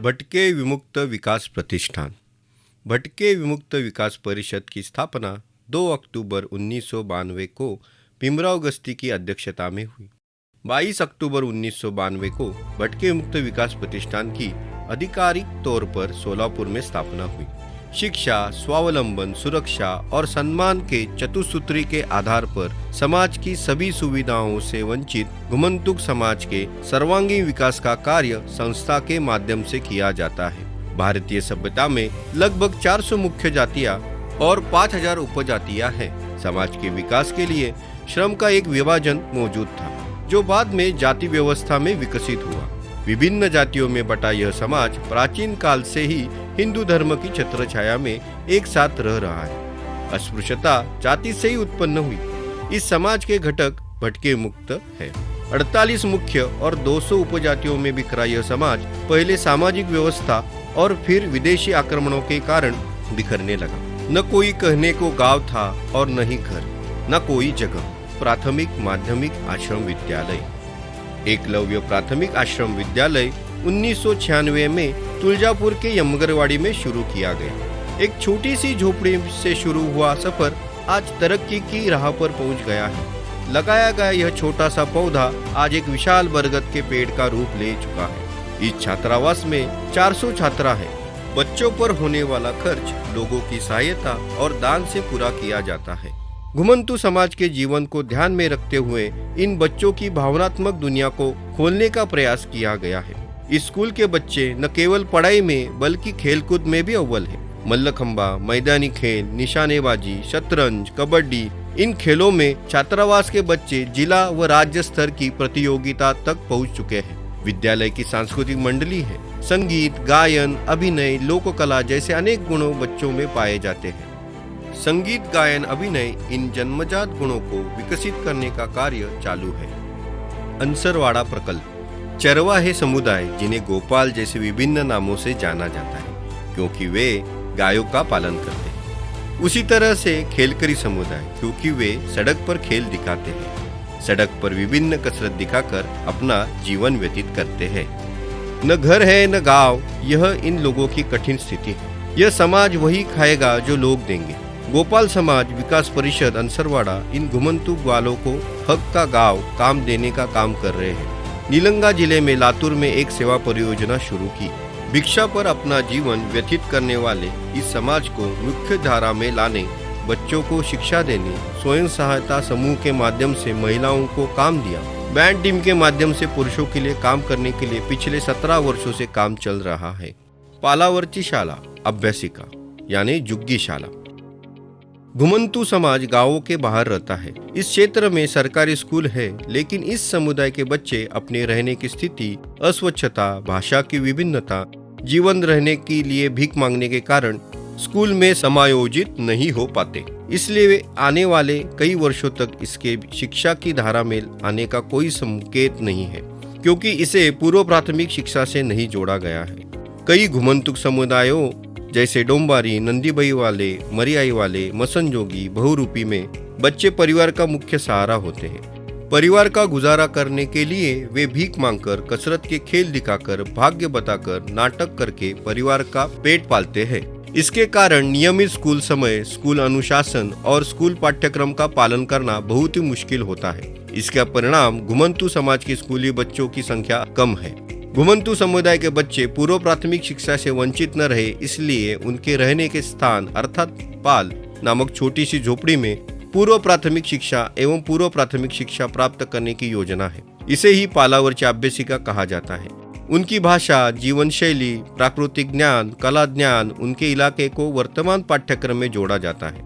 भटके विमुक्त विकास प्रतिष्ठान। भटके विमुक्त विकास परिषद की स्थापना 2 अक्टूबर 1992 को भीमराव गस्ती की अध्यक्षता में हुई। 22 अक्टूबर 1992 को भटके विमुक्त विकास प्रतिष्ठान की आधिकारिक तौर पर सोलापुर में स्थापना हुई। शिक्षा, स्वावलंबन, सुरक्षा और सम्मान के चतुसूत्री के आधार पर समाज की सभी सुविधाओं से वंचित घुमंतुक समाज के सर्वांगीण विकास का कार्य संस्था के माध्यम से किया जाता है। भारतीय सभ्यता में लगभग 400 मुख्य जातियां और 5000 उपजातियां हैं। समाज के विकास के लिए श्रम का एक विभाजन मौजूद था, जो बाद में जाति व्यवस्था में विकसित हुआ। विभिन्न जातियों में बटा यह समाज प्राचीन काल से ही हिंदू धर्म की छत्रछाया में एक साथ रह रहा है। अस्पृश्यता जाति से ही उत्पन्न हुई। इस समाज के घटक भटके मुक्त है। 48 मुख्य और 200 उपजातियों में बिखरा यह समाज पहले सामाजिक व्यवस्था और फिर विदेशी आक्रमणों के कारण बिखरने लगा। न कोई कहने को गांव था और न ही घर, न कोई जगह। प्राथमिक माध्यमिक आश्रम विद्यालय। एकलव्य प्राथमिक आश्रम विद्यालय 1996 में तुलजापुर के यमगरवाड़ी में शुरू किया गया। एक छोटी सी झोपड़ी से शुरू हुआ सफर आज तरक्की की राह पर पहुंच गया है। लगाया गया यह छोटा सा पौधा आज एक विशाल बरगद के पेड़ का रूप ले चुका है। इस छात्रावास में 400 छात्रा है। बच्चों पर होने वाला खर्च लोगों की सहायता और दान से पूरा किया जाता है। घुमंतु समाज के जीवन को ध्यान में रखते हुए इन बच्चों की भावनात्मक दुनिया को खोलने का प्रयास किया गया है। इस स्कूल के बच्चे न केवल पढ़ाई में बल्कि खेलकूद में भी अव्वल है। मल्लखंबा, मैदानी खेल, निशानेबाजी, शतरंज, कबड्डी, इन खेलों में छात्रावास के बच्चे जिला व राज्य स्तर की प्रतियोगिता तक पहुंच चुके हैं। विद्यालय की सांस्कृतिक मंडली है। संगीत, गायन, अभिनय, लोक कला जैसे अनेक गुणों बच्चों में पाए जाते हैं। संगीत, गायन, अभिनय इन जन्मजात गुणों को विकसित करने का कार्य चालू है। अंसरवाड़ा प्रकल्प। चरवाहे समुदाय, जिन्हें गोपाल जैसे विभिन्न नामों से जाना जाता है क्योंकि वे गायों का पालन करते हैं। उसी तरह से खेलकरी समुदाय, क्योंकि वे सड़क पर खेल दिखाते हैं। सड़क पर विभिन्न कसरत दिखाकर अपना जीवन व्यतीत करते हैं। न घर है न गांव, यह इन लोगों की कठिन स्थिति है। यह समाज वही खाएगा जो लोग देंगे। गोपाल समाज विकास परिषद अंसरवाड़ा इन घुमंतु वालों को हक का गांव काम देने का काम कर रहे हैं। नीलंगा जिले में लातूर में एक सेवा परियोजना शुरू की। भिक्षा पर अपना जीवन व्यतीत करने वाले इस समाज को मुख्य धारा में लाने, बच्चों को शिक्षा देने, स्वयं सहायता समूह के माध्यम से महिलाओं को काम दिया। बैंड टीम के माध्यम से पुरुषों के लिए काम करने के लिए पिछले 17 वर्षों से काम चल रहा है। पालावरची शाला अभ्यासिका यानी जुग्गी शाला। घुमंतु समाज गांवों के बाहर रहता है। इस क्षेत्र में सरकारी स्कूल है, लेकिन इस समुदाय के बच्चे अपने रहने की स्थिति, अस्वच्छता, भाषा की विभिन्नता, जीवन रहने के लिए भीख मांगने के कारण स्कूल में समायोजित नहीं हो पाते। इसलिए वे आने वाले कई वर्षों तक इसके शिक्षा की धारा में आने का कोई संकेत नहीं है, क्योंकि इसे पूर्व प्राथमिक शिक्षा से नहीं जोड़ा गया है। कई घुमंतुक समुदायों जैसे डोंबारी, नंदीबई वाले, मरियाई वाले, मसनजोगी, बहुरूपी में बच्चे परिवार का मुख्य सहारा होते हैं। परिवार का गुजारा करने के लिए वे भीख मांगकर, कसरत के खेल दिखाकर, भाग्य बताकर, नाटक करके परिवार का पेट पालते हैं। इसके कारण नियमित स्कूल समय, स्कूल अनुशासन और स्कूल पाठ्यक्रम का पालन करना बहुत ही मुश्किल होता है। इसका परिणाम घुमंतु समाज के स्कूली बच्चों की संख्या कम है। घुमंतु समुदाय के बच्चे पूर्व प्राथमिक शिक्षा से वंचित न रहे, इसलिए उनके रहने के स्थान अर्थात पाल नामक छोटी सी झोपड़ी में पूर्व प्राथमिक शिक्षा एवं पूर्व प्राथमिक शिक्षा प्राप्त करने की योजना है। इसे ही पालावरची अभ्यासिका कहा जाता है। उनकी भाषा, जीवन शैली, प्राकृतिक ज्ञान, कला ज्ञान उनके इलाके को वर्तमान पाठ्यक्रम में जोड़ा जाता है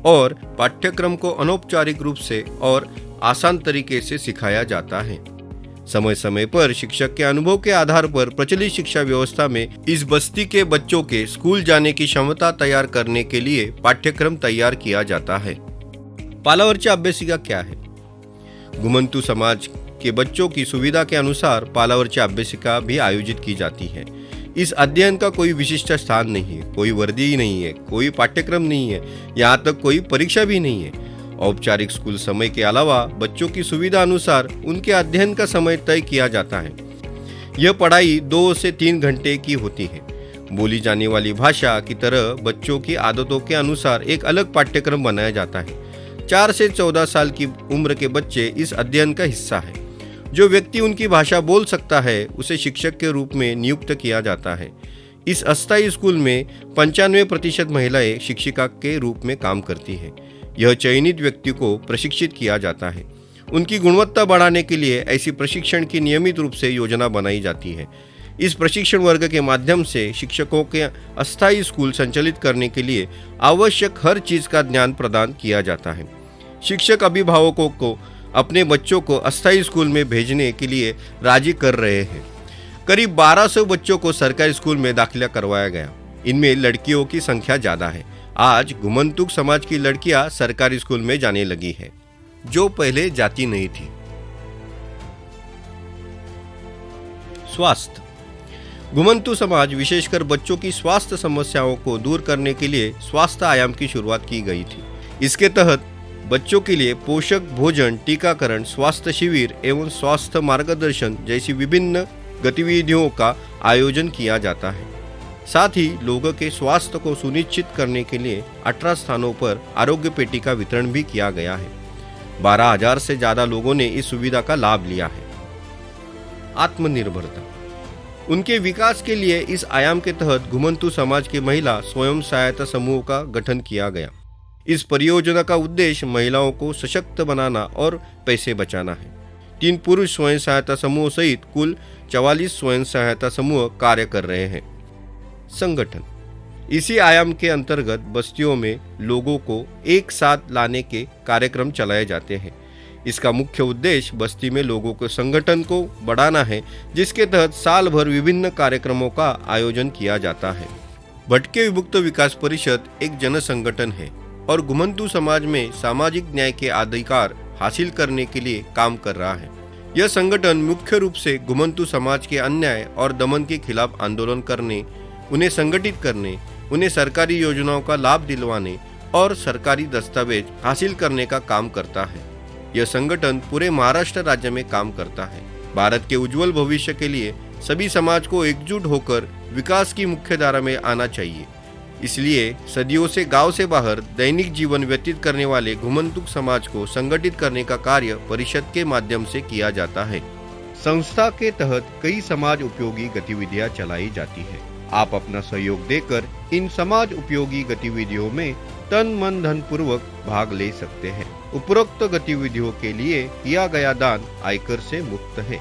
और पाठ्यक्रम को अनौपचारिक रूप से और आसान तरीके से सिखाया जाता है। समय समय पर शिक्षक के अनुभव के आधार पर प्रचलित शिक्षा व्यवस्था में इस बस्ती के बच्चों के स्कूल जाने की क्षमता तैयार करने के लिए पाठ्यक्रम तैयार किया जाता है। पालावरची अभ्यासिका क्या है? घुमंतु समाज के बच्चों की सुविधा के अनुसार पालावरची अभ्यासिका भी आयोजित की जाती है। इस अध्ययन का कोई विशिष्ट स्थान नहीं है, कोई वर्दी ही नहीं है, कोई पाठ्यक्रम नहीं है, यहाँ तक कोई परीक्षा भी नहीं है। औपचारिक स्कूल समय के अलावा बच्चों की सुविधा अनुसार उनके अध्ययन का समय तय किया जाता है। यह पढ़ाई 2 से 3 घंटे की होती है। बोली जाने वाली भाषा की तरह बच्चों की आदतों के अनुसार एक अलग पाठ्यक्रम बनाया जाता है। 4 से 14 साल की उम्र के बच्चे इस अध्ययन का हिस्सा है। जो व्यक्ति उनकी भाषा बोल सकता है उसे शिक्षक के रूप में नियुक्त किया जाता है। इस अस्थायी स्कूल में 95% महिलाएं शिक्षिका के रूप में काम करती हैं। यह चयनित व्यक्ति को प्रशिक्षित किया जाता है। उनकी गुणवत्ता बढ़ाने के लिए ऐसी प्रशिक्षण की नियमित रूप से योजना बनाई जाती है। इस प्रशिक्षण वर्ग के माध्यम से शिक्षकों के अस्थायी स्कूल संचालित करने के लिए आवश्यक हर चीज का ज्ञान प्रदान किया जाता है। शिक्षक अभिभावकों को अपने बच्चों को अस्थायी स्कूल में भेजने के लिए राजी कर रहे हैं। करीब 1200 बच्चों को सरकारी स्कूल में दाखिला करवाया गया। इनमें लड़कियों की संख्या ज्यादा है। आज घुमंतुक समाज की लड़कियां सरकारी स्कूल में जाने लगी है, जो पहले जाती नहीं थी। स्वास्थ्य। घुमंतु समाज विशेषकर बच्चों की स्वास्थ्य समस्याओं को दूर करने के लिए स्वास्थ्य आयाम की शुरुआत की गई थी। इसके तहत बच्चों के लिए पोषक भोजन, टीकाकरण, स्वास्थ्य शिविर एवं स्वास्थ्य मार्गदर्शन जैसी विभिन्न गतिविधियों का आयोजन किया जाता है। साथ ही लोगों के स्वास्थ्य को सुनिश्चित करने के लिए 18 स्थानों पर आरोग्य पेटी का वितरण भी किया गया है। 12,000 से ज्यादा लोगों ने इस सुविधा का लाभ लिया है। आत्मनिर्भरता। उनके विकास के लिए इस आयाम के तहत घुमंतु समाज के महिला स्वयं सहायता समूह का गठन किया गया। इस परियोजना का उद्देश्य महिलाओं को सशक्त बनाना और पैसे बचाना है। 3 पुरुष स्वयं सहायता समूह सहित कुल 44 स्वयं सहायता समूह कार्य कर रहे हैं। संगठन। इसी आयाम के अंतर्गत बस्तियों में लोगों को एक साथ लाने के कार्यक्रम चलाए जाते हैं। इसका मुख्य उद्देश्य बस्ती में लोगों के संगठन को बढ़ाना है, जिसके तहत साल भर विभिन्न कार्यक्रमों का आयोजन किया जाता है। भटके विमुक्त विकास परिषद एक जन संगठन है और घुमंतु समाज में सामाजिक न्याय के अधिकार हासिल करने के लिए काम कर रहा है। यह संगठन मुख्य रूप से घुमंतु समाज के अन्याय और दमन के खिलाफ आंदोलन करने, उन्हें संगठित करने, उन्हें सरकारी योजनाओं का लाभ दिलवाने और सरकारी दस्तावेज हासिल करने का काम करता है। यह संगठन पूरे महाराष्ट्र राज्य में काम करता है। भारत के उज्जवल भविष्य के लिए सभी समाज को एकजुट होकर विकास की मुख्य धारा में आना चाहिए। इसलिए सदियों से गांव से बाहर दैनिक जीवन व्यतीत करने वाले घुमंतुक समाज को संगठित करने का कार्य परिषद के माध्यम से किया जाता है। संस्था के तहत कई समाज उपयोगी गतिविधियां चलाई जाती है। आप अपना सहयोग देकर इन समाज उपयोगी गतिविधियों में तन मन धन पूर्वक भाग ले सकते हैं। उपरोक्त गतिविधियों के लिए किया गया दान आयकर से मुक्त है।